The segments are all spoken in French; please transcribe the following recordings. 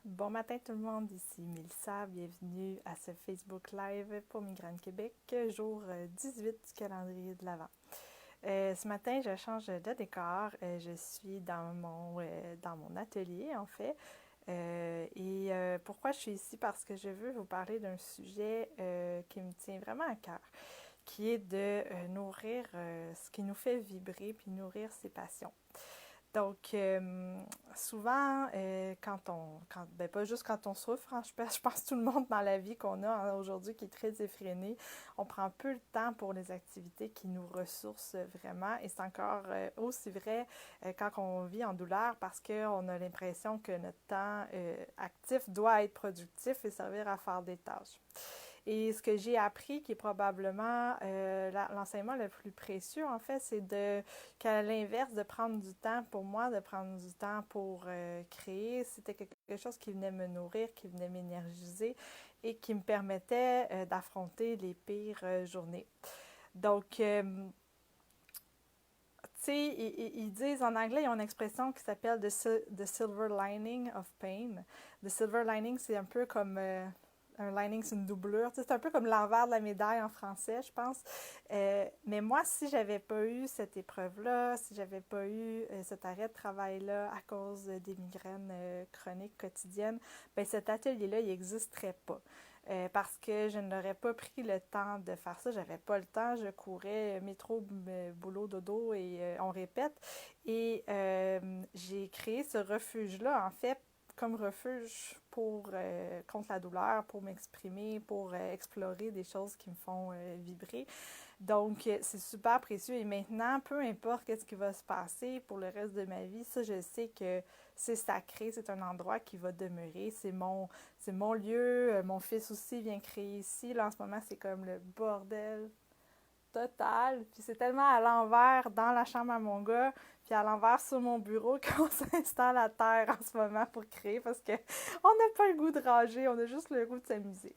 Bon matin tout le monde, ici Mélissa, bienvenue à ce Facebook Live pour Migraine Québec, jour 18 du calendrier de l'Avent. Ce matin, je change de décor, je suis dans mon atelier en fait. Pourquoi je suis ici? Parce que je veux vous parler d'un sujet qui me tient vraiment à cœur, qui est de nourrir ce qui nous fait vibrer, puis nourrir ses passions. Donc, souvent, pas juste quand on souffre, hein, je pense tout le monde dans la vie qu'on a aujourd'hui qui est très effréné, on prend peu le temps pour les activités qui nous ressourcent vraiment. Et c'est encore aussi vrai quand on vit en douleur parce qu'on a l'impression que notre temps actif doit être productif et servir à faire des tâches. Et ce que j'ai appris, qui est probablement l'enseignement le plus précieux, en fait, qu'à l'inverse de prendre du temps pour moi, de prendre du temps pour créer, c'était quelque chose qui venait me nourrir, qui venait m'énergiser et qui me permettait d'affronter les pires journées. Donc, tu sais, ils disent en anglais, ils ont une expression qui s'appelle the silver lining of pain. The silver lining, c'est un peu comme un lining, c'est une doublure. Tu sais, c'est un peu comme l'envers de la médaille en français, je pense. Mais moi, si j'avais pas eu cette épreuve-là, si j'avais pas eu cet arrêt de travail-là à cause des migraines chroniques quotidiennes, ben cet atelier-là, il n'existerait pas. Parce que je n'aurais pas pris le temps de faire ça. J'avais pas le temps. Je courais métro, boulot, dodo et on répète. Et j'ai créé ce refuge-là, en fait, comme refuge contre la douleur, pour m'exprimer, pour explorer des choses qui me font vibrer. Donc, c'est super précieux. Et maintenant, peu importe ce qui va se passer pour le reste de ma vie, ça, je sais que c'est sacré, c'est un endroit qui va demeurer. C'est mon lieu. Mon fils aussi vient créer ici. Là, en ce moment, c'est comme le bordel total. Puis c'est tellement à l'envers dans la chambre à mon gars, puis à l'envers sur mon bureau qu'on s'installe à terre en ce moment pour créer parce que on n'a pas le goût de ranger, on a juste le goût de s'amuser.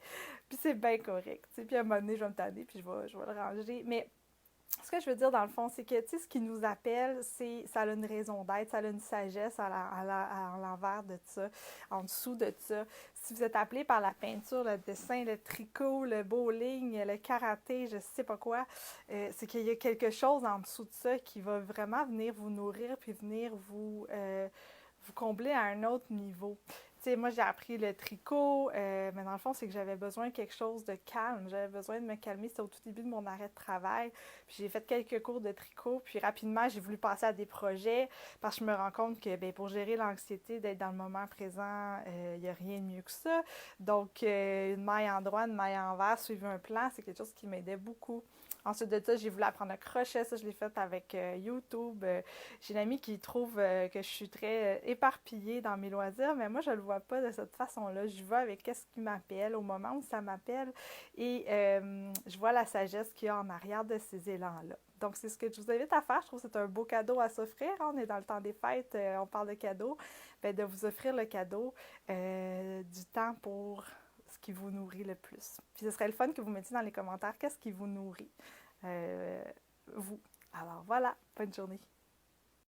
Puis c'est bien correct. T'sais. Puis à un moment donné, je vais me tanner, puis je vais le ranger. Mais ce que je veux dire dans le fond, c'est que, tu sais, ce qui nous appelle, ça a une raison d'être, ça a une sagesse à l'envers de ça, en dessous de ça. Si vous êtes appelé par la peinture, le dessin, le tricot, le bowling, le karaté, je sais pas quoi, c'est qu'il y a quelque chose en dessous de ça qui va vraiment venir vous nourrir puis venir vous combler à un autre niveau. Tu sais, moi, j'ai appris le tricot, mais dans le fond, c'est que j'avais besoin de quelque chose de calme. J'avais besoin de me calmer. C'était au tout début de mon arrêt de travail. Puis j'ai fait quelques cours de tricot. Puis rapidement, j'ai voulu passer à des projets parce que je me rends compte que pour gérer l'anxiété, d'être dans le moment présent, il n'y a rien de mieux que ça. Donc, une maille en droit, une maille en envers, suivre un plan, c'est quelque chose qui m'aidait beaucoup. Ensuite de ça, j'ai voulu apprendre le crochet. Ça, je l'ai fait avec YouTube. J'ai une amie qui trouve que je suis très éparpillée dans mes loisirs, mais moi, je le vois pas de cette façon-là. Je vais avec ce qui m'appelle au moment où ça m'appelle et je vois la sagesse qu'il y a en arrière de ces élans-là. Donc, c'est ce que je vous invite à faire. Je trouve que c'est un beau cadeau à s'offrir. On est dans le temps des fêtes, on parle de cadeaux. Ben, de vous offrir le cadeau du temps pour ce qui vous nourrit le plus. Puis ce serait le fun que vous mettiez dans les commentaires qu'est-ce qui vous nourrit, vous. Alors voilà, bonne journée.